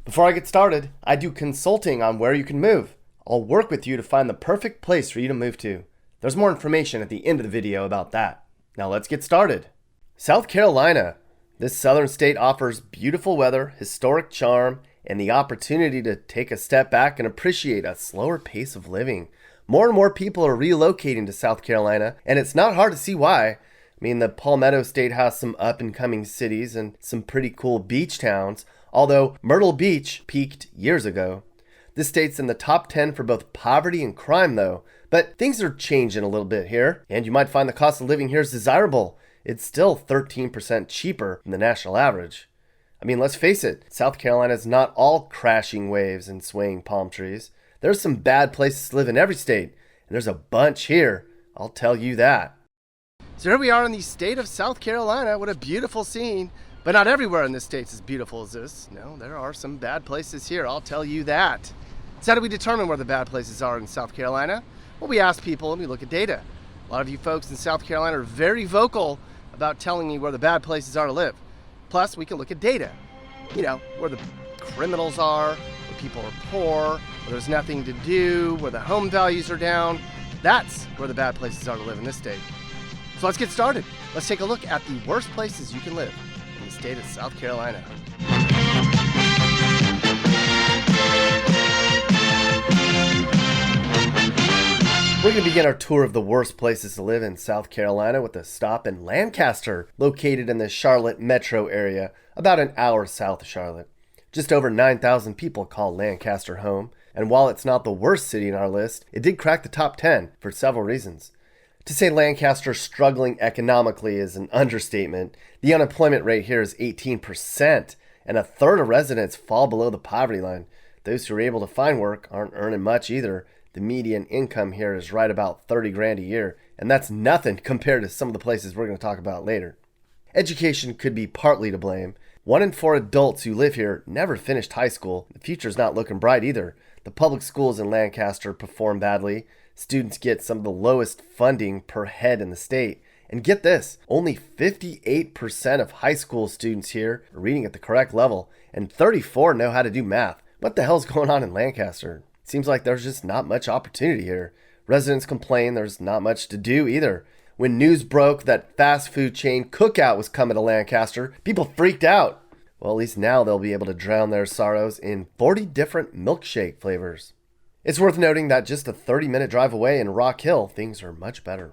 Before I get started, I do consulting on where you can move. I'll work with you to find the perfect place for you to move to. There's more information at the end of the video about that. Now let's get started. South Carolina. This southern state offers beautiful weather, historic charm, and the opportunity to take a step back and appreciate a slower pace of living. More and more people are relocating to South Carolina, and it's not hard to see why. The Palmetto State has some up-and-coming cities and some pretty cool beach towns, although Myrtle Beach peaked years ago. This state's in the top 10 for both poverty and crime, though. But things are changing a little bit here, and you might find the cost of living here is desirable. It's still 13% cheaper than the national average. Let's face it, South Carolina is not all crashing waves and swaying palm trees. There's some bad places to live in every state, and there's a bunch here, I'll tell you that. So here we are in the state of South Carolina. What a beautiful scene. But not everywhere in this state is as beautiful as this. No, there are some bad places here, I'll tell you that. So how do we determine where the bad places are in South Carolina? Well, we ask people and we look at data. A lot of you folks in South Carolina are very vocal about telling me where the bad places are to live. Plus, we can look at data. Where the criminals are, where people are poor, where there's nothing to do, where the home values are down. That's where the bad places are to live in this state. So let's get started. Let's take a look at the worst places you can live in the state of South Carolina. We're going to begin our tour of the worst places to live in South Carolina with a stop in Lancaster, located in the Charlotte metro area, about an hour south of Charlotte. Just over 9,000 people call Lancaster home, and while it's not the worst city in our list, it did crack the top 10 for several reasons. To say Lancaster's struggling economically is an understatement. The unemployment rate here is 18%, and a third of residents fall below the poverty line. Those who are able to find work aren't earning much either. The median income here is right about 30 grand a year, and that's nothing compared to some of the places we're going to talk about later. Education could be partly to blame. 1 in 4 adults who live here never finished high school. The future's not looking bright either. The public schools in Lancaster perform badly. Students get some of the lowest funding per head in the state. And get this, only 58% of high school students here are reading at the correct level, and 34 know how to do math. What the hell's going on in Lancaster? Seems like there's just not much opportunity here. Residents complain there's not much to do either. When news broke that fast food chain Cookout was coming to Lancaster, people freaked out. Well, at least now they'll be able to drown their sorrows in 40 different milkshake flavors. It's worth noting that just a 30-minute drive away in Rock Hill, things are much better.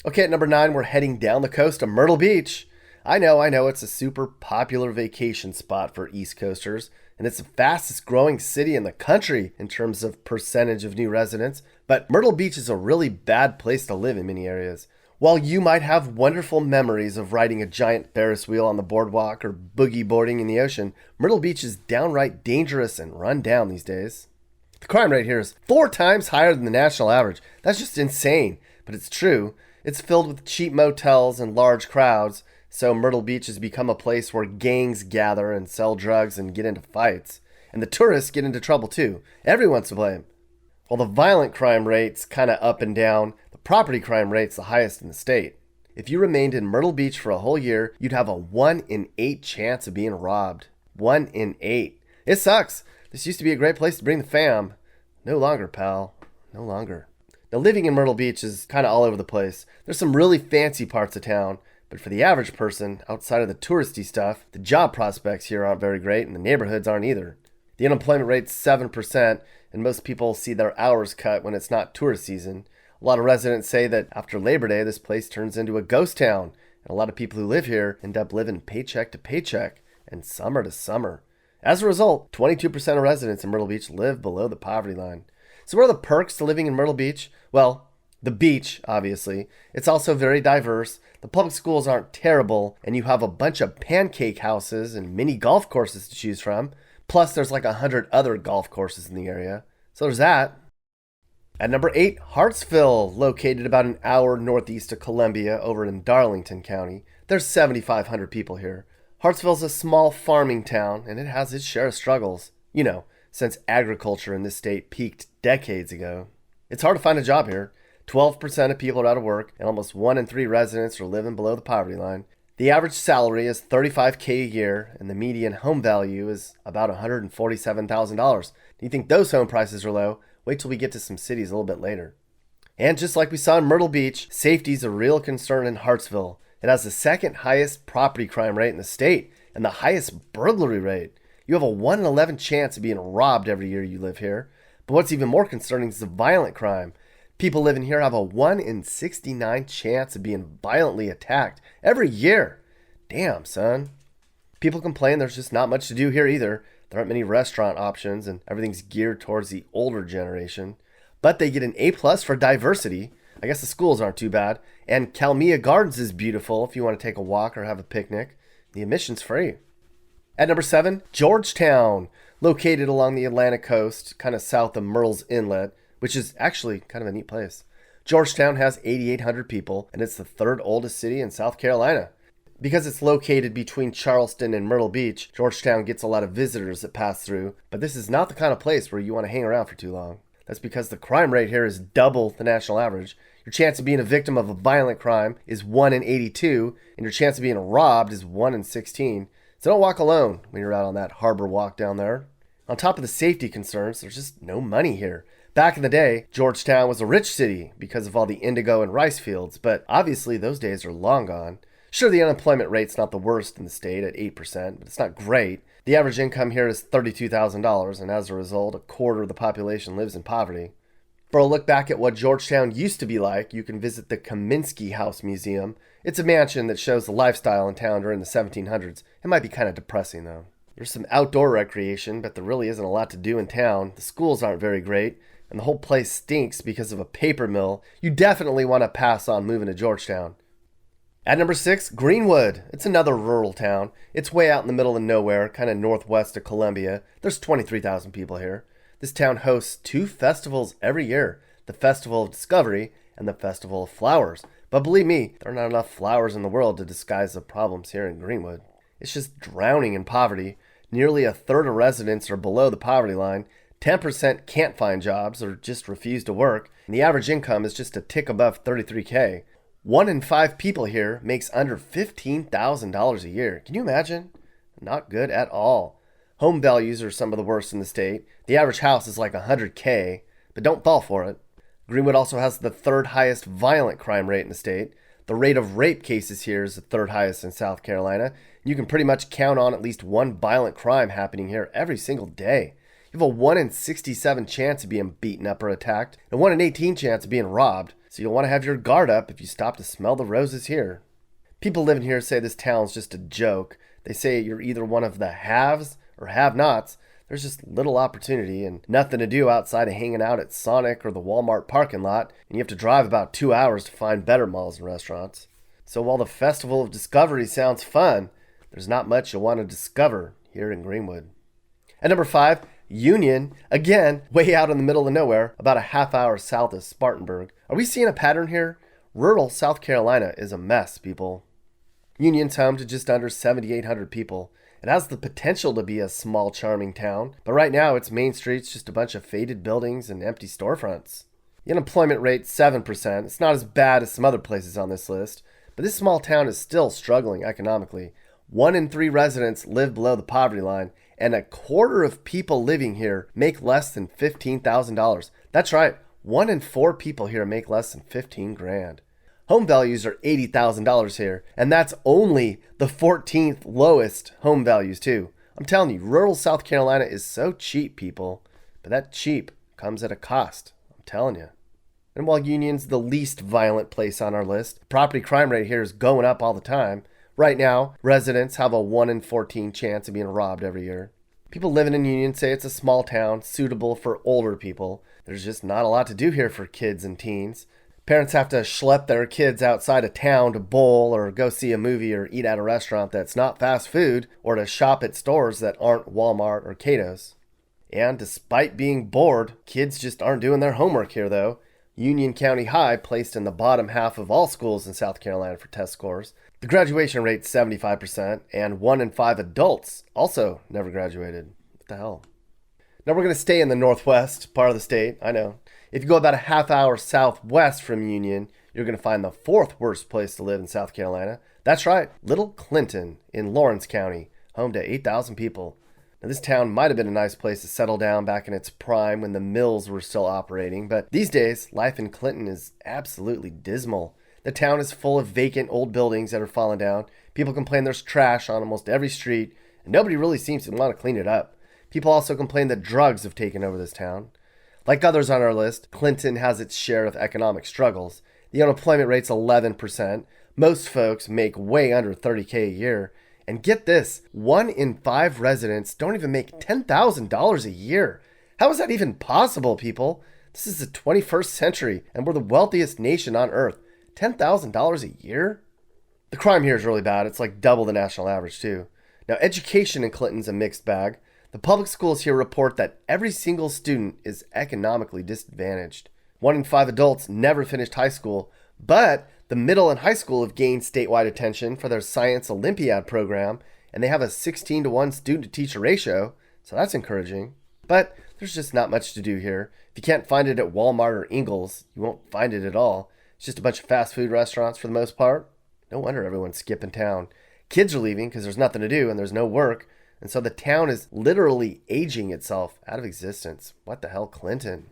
Okay, at number 9, we're heading down the coast to Myrtle Beach. I know, it's a super popular vacation spot for East Coasters, and it's the fastest growing city in the country in terms of percentage of new residents, but Myrtle Beach is a really bad place to live in many areas. While you might have wonderful memories of riding a giant Ferris wheel on the boardwalk or boogie boarding in the ocean, Myrtle Beach is downright dangerous and run down these days. The crime rate here is 4 times higher than the national average. That's just insane, but it's true. It's filled with cheap motels and large crowds, so Myrtle Beach has become a place where gangs gather and sell drugs and get into fights. And the tourists get into trouble too. Everyone's to blame. While the violent crime rate's kind of up and down, the property crime rate's the highest in the state. If you remained in Myrtle Beach for a whole year, you'd have a 1 in 8 chance of being robbed. 1 in 8. It sucks. This used to be a great place to bring the fam. No longer, pal. No longer. Now, living in Myrtle Beach is kind of all over the place. There's some really fancy parts of town, but for the average person, outside of the touristy stuff, the job prospects here aren't very great, and the neighborhoods aren't either. The unemployment rate's 7%, and most people see their hours cut when it's not tourist season. A lot of residents say that after Labor Day, this place turns into a ghost town, and a lot of people who live here end up living paycheck to paycheck and summer to summer. As a result, 22% of residents in Myrtle Beach live below the poverty line. So what are the perks to living in Myrtle Beach? Well, the beach, obviously. It's also very diverse. The public schools aren't terrible, and you have a bunch of pancake houses and mini golf courses to choose from. Plus, there's like 100 other golf courses in the area. So there's that. At number 8, Hartsville, located about an hour northeast of Columbia over in Darlington County. There's 7,500 people here. Hartsville's a small farming town, and it has its share of struggles. Since agriculture in this state peaked decades ago. It's hard to find a job here. 12% of people are out of work, and almost 1 in 3 residents are living below the poverty line. The average salary is $35K a year, and the median home value is about $147,000. Do you think those home prices are low? Wait till we get to some cities a little bit later. And just like we saw in Myrtle Beach, safety is a real concern in Hartsville. It has the second highest property crime rate in the state and the highest burglary rate. You have a 1 in 11 chance of being robbed every year you live here. But what's even more concerning is the violent crime. People living here have a 1 in 69 chance of being violently attacked every year. Damn, son. People complain there's just not much to do here either. There aren't many restaurant options and everything's geared towards the older generation. But they get an A+ for diversity. I guess the schools aren't too bad. And Kalmia Gardens is beautiful if you want to take a walk or have a picnic. The admission's free. At number 7, Georgetown, located along the Atlantic coast, kind of south of Myrtle's Inlet, which is actually kind of a neat place. Georgetown has 8,800 people, and it's the third oldest city in South Carolina. Because it's located between Charleston and Myrtle Beach, Georgetown gets a lot of visitors that pass through, but this is not the kind of place where you want to hang around for too long. That's because the crime rate here is double the national average. Your chance of being a victim of a violent crime is 1 in 82, and your chance of being robbed is 1 in 16. So don't walk alone when you're out on that harbor walk down there. On top of the safety concerns, there's just no money here. Back in the day, Georgetown was a rich city because of all the indigo and rice fields, but obviously those days are long gone. Sure, the unemployment rate's not the worst in the state at 8%, but it's not great. The average income here is $32,000, and as a result, a quarter of the population lives in poverty. For a look back at what Georgetown used to be like, you can visit the Kaminsky House Museum. It's a mansion that shows the lifestyle in town during the 1700s. It might be kind of depressing, though. There's some outdoor recreation, but there really isn't a lot to do in town. The schools aren't very great, and the whole place stinks because of a paper mill. You definitely want to pass on moving to Georgetown. At number 6, Greenwood. It's another rural town. It's way out in the middle of nowhere, kind of northwest of Columbia. There's 23,000 people here. This town hosts 2 festivals every year, the Festival of Discovery and the Festival of Flowers. But believe me, there are not enough flowers in the world to disguise the problems here in Greenwood. It's just drowning in poverty. Nearly a third of residents are below the poverty line. 10% can't find jobs or just refuse to work. And the average income is just a tick above $33K. 1 in 5 people here makes under $15,000 a year. Can you imagine? Not good at all. Home values are some of the worst in the state. The average house is like $100K, but don't fall for it. Greenwood also has the third highest violent crime rate in the state. The rate of rape cases here is the third highest in South Carolina. You can pretty much count on at least one violent crime happening here every single day. You have a 1 in 67 chance of being beaten up or attacked, and 1 in 18 chance of being robbed. So you'll want to have your guard up if you stop to smell the roses here. People living here say this town's just a joke. They say you're either one of the haves or have-nots. There's just little opportunity and nothing to do outside of hanging out at Sonic or the Walmart parking lot, and you have to drive about 2 hours to find better malls and restaurants. So while the Festival of Discovery sounds fun, there's not much you'll want to discover here in Greenwood. At number 5, Union, again, way out in the middle of nowhere, about a half hour south of Spartanburg. Are we seeing a pattern here? Rural South Carolina is a mess, people. Union's home to just under 7,800 people. It has the potential to be a small, charming town, but right now its main street's just a bunch of faded buildings and empty storefronts. The unemployment rate's 7%. It's not as bad as some other places on this list, but this small town is still struggling economically. 1 in 3 residents live below the poverty line, and a quarter of people living here make less than $15,000. That's right, 1 in 4 people here make less than 15 grand. Home values are $80,000 here, and that's only the 14th lowest home values too. I'm telling you, rural South Carolina is so cheap, people, but that cheap comes at a cost. I'm telling you. And while Union's the least violent place on our list, the property crime rate here is going up all the time. Right now, residents have a 1 in 14 chance of being robbed every year. People living in Union say it's a small town suitable for older people. There's just not a lot to do here for kids and teens. Parents have to schlep their kids outside of town to bowl or go see a movie or eat at a restaurant that's not fast food or to shop at stores that aren't Walmart or Cato's. And despite being bored, kids just aren't doing their homework here though. Union County High placed in the bottom half of all schools in South Carolina for test scores. The graduation rate's 75%, and 1 in 5 adults also never graduated. What the hell? Now we're going to stay in the northwest part of the state, I know. If you go about a half hour southwest from Union, you're going to find the 4th worst place to live in South Carolina. That's right, Little Clinton in Lawrence County, home to 8,000 people. Now, this town might have been a nice place to settle down back in its prime when the mills were still operating, but these days, life in Clinton is absolutely dismal. The town is full of vacant old buildings that are falling down. People complain there's trash on almost every street, and nobody really seems to want to clean it up. People also complain that drugs have taken over this town. Like others on our list, Clinton has its share of economic struggles. The unemployment rate's 11%. Most folks make way under $30K a year. And get this, 1 in 5 residents don't even make $10,000 a year. How is that even possible, people? This is the 21st century, and we're the wealthiest nation on earth. $10,000 a year? The crime here is really bad. It's like double the national average, too. Now, education in Clinton's a mixed bag. The public schools here report that every single student is economically disadvantaged. 1 in 5 adults never finished high school, but the middle and high school have gained statewide attention for their Science Olympiad program, and they have a 16-to-1 student-to-teacher ratio, so that's encouraging. But there's just not much to do here. If you can't find it at Walmart or Ingles, you won't find it at all. It's just a bunch of fast food restaurants for the most part. No wonder everyone's skipping town. Kids are leaving because there's nothing to do and there's no work. And so the town is literally aging itself out of existence. What the hell, Clinton?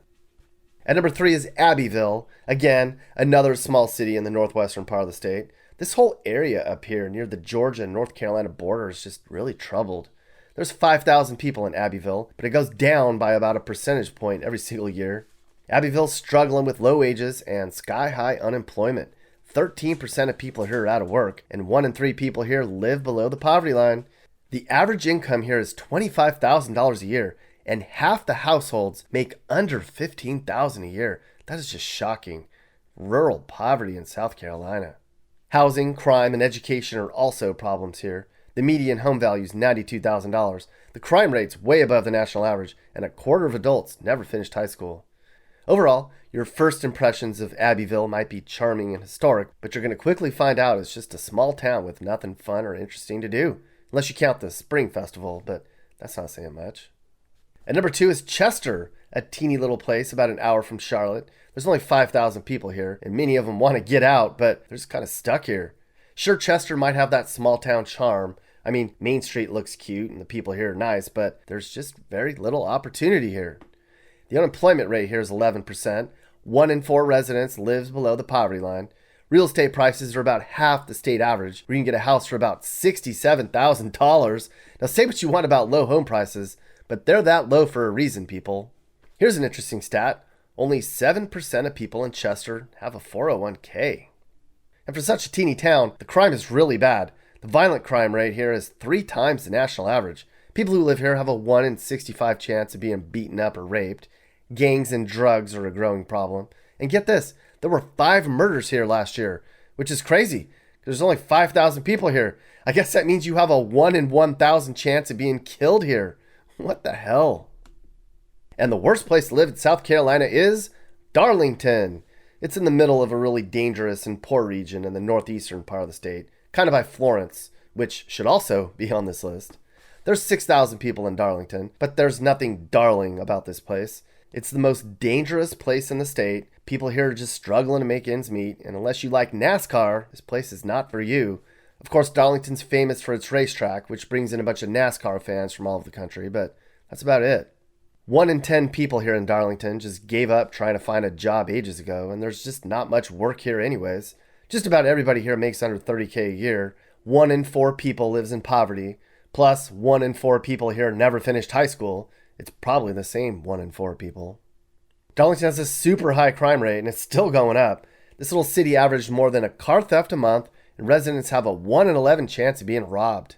At number 3 is Abbeville. Again, another small city in the northwestern part of the state. This whole area up here near the Georgia and North Carolina border is just really troubled. There's 5,000 people in Abbeville, but it goes down by about a percentage point every single year. Abbeville's struggling with low wages and sky-high unemployment. 13% of people here are out of work, and 1 in 3 people here live below the poverty line. The average income here is $25,000 a year, and half the households make under $15,000 a year. That is just shocking. Rural poverty in South Carolina. Housing, crime, and education are also problems here. The median home value is $92,000. The crime rate's way above the national average, and a quarter of adults never finished high school. Overall, your first impressions of Abbeville might be charming and historic, but you're going to quickly find out it's just a small town with nothing fun or interesting to do. Unless you count the Spring Festival, but that's not saying much. At number 2 is Chester, a teeny little place about an hour from Charlotte. There's only 5,000 people here, and many of them want to get out, but they're just kind of stuck here. Sure, Chester might have that small town charm. I mean, Main Street looks cute and the people here are nice, but there's just very little opportunity here. The unemployment rate here is 11%. 1 in 4 residents lives below the poverty line. Real estate prices are about half the state average, where you can get a house for about $67,000. Now, say what you want about low home prices, but they're that low for a reason, people. Here's an interesting stat. Only 7% of people in Chester have a 401k. And for such a teeny town, the crime is really bad. The violent crime rate here is 3 times the national average. People who live here have a 1 in 65 chance of being beaten up or raped. Gangs and drugs are a growing problem. And get this, there were 5 murders here last year, which is crazy. There's only 5,000 people here. I guess that means you have a 1 in 1,000 chance of being killed here. What the hell? And the worst place to live in South Carolina is Darlington. It's in the middle of a really dangerous and poor region in the northeastern part of the state, kind of by Florence, which should also be on this list. There's 6,000 people in Darlington, but there's nothing darling about this place. It's the most dangerous place in the state. People here are just struggling to make ends meet, and unless you like NASCAR, this place is not for you. Of course, Darlington's famous for its racetrack, which brings in a bunch of NASCAR fans from all over the country, but that's about it. 1 in 10 people here in Darlington just gave up trying to find a job ages ago, and there's just not much work here anyways. Just about everybody here makes under $30K a year. 1 in 4 people lives in poverty, plus 1 in 4 people here never finished high school. It's probably the same 1 in 4 people. Darlington has a super high crime rate, and it's still going up. This little city averaged more than a car theft a month, and residents have a 1 in 11 chance of being robbed.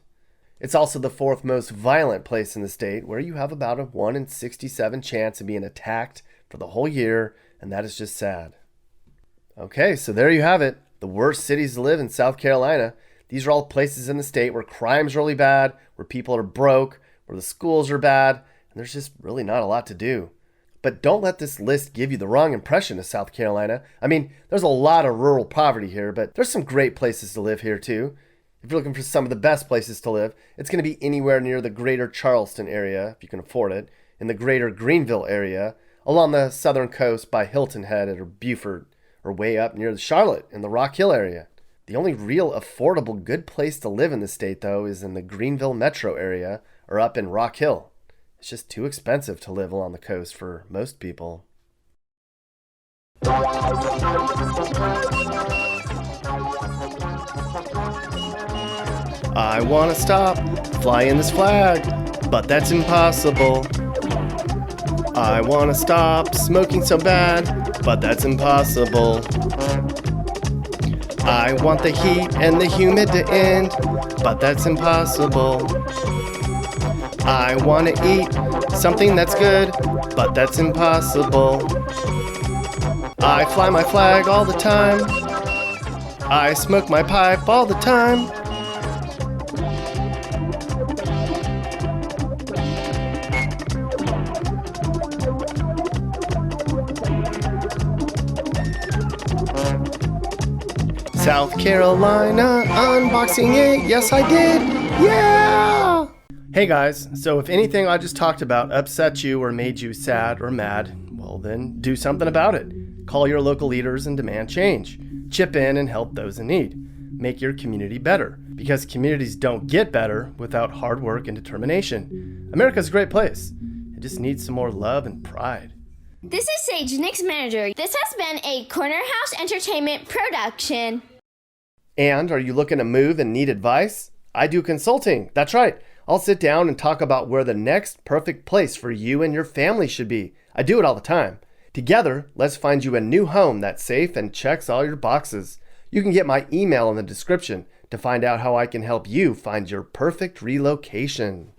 It's also the 4th most violent place in the state, where you have about a 1 in 67 chance of being attacked for the whole year, and that is just sad. Okay, so there you have it. The worst cities to live in South Carolina. These are all places in the state where crime's really bad, where people are broke, where the schools are bad, and there's just really not a lot to do. But don't let this list give you the wrong impression of South Carolina. I mean, there's a lot of rural poverty here, but there's some great places to live here too. If you're looking for some of the best places to live, it's going to be anywhere near the greater Charleston area, if you can afford it, in the greater Greenville area, along the southern coast by Hilton Head or Beaufort, or way up near Charlotte in the Rock Hill area. The only real affordable good place to live in the state, though, is in the Greenville metro area or up in Rock Hill. It's just too expensive to live along the coast for most people. I want to stop flying this flag, but that's impossible. I want to stop smoking so bad, but that's impossible. I want the heat and the humid to end, but that's impossible. I want to eat something that's good, but that's impossible. I fly my flag all the time. I smoke my pipe all the time. South Carolina unboxing it. Yes, I did. Yeah! Hey guys, so if anything I just talked about upset you or made you sad or mad, well then do something about it. Call your local leaders and demand change. Chip in and help those in need. Make your community better, because communities don't get better without hard work and determination. America's a great place. It just needs some more love and pride. This is Sage, Nick's manager. This has been a Corner House Entertainment production. And are you looking to move and need advice? I do consulting. That's right. I'll sit down and talk about where the next perfect place for you and your family should be. I do it all the time. Together, let's find you a new home that's safe and checks all your boxes. You can get my email in the description to find out how I can help you find your perfect relocation.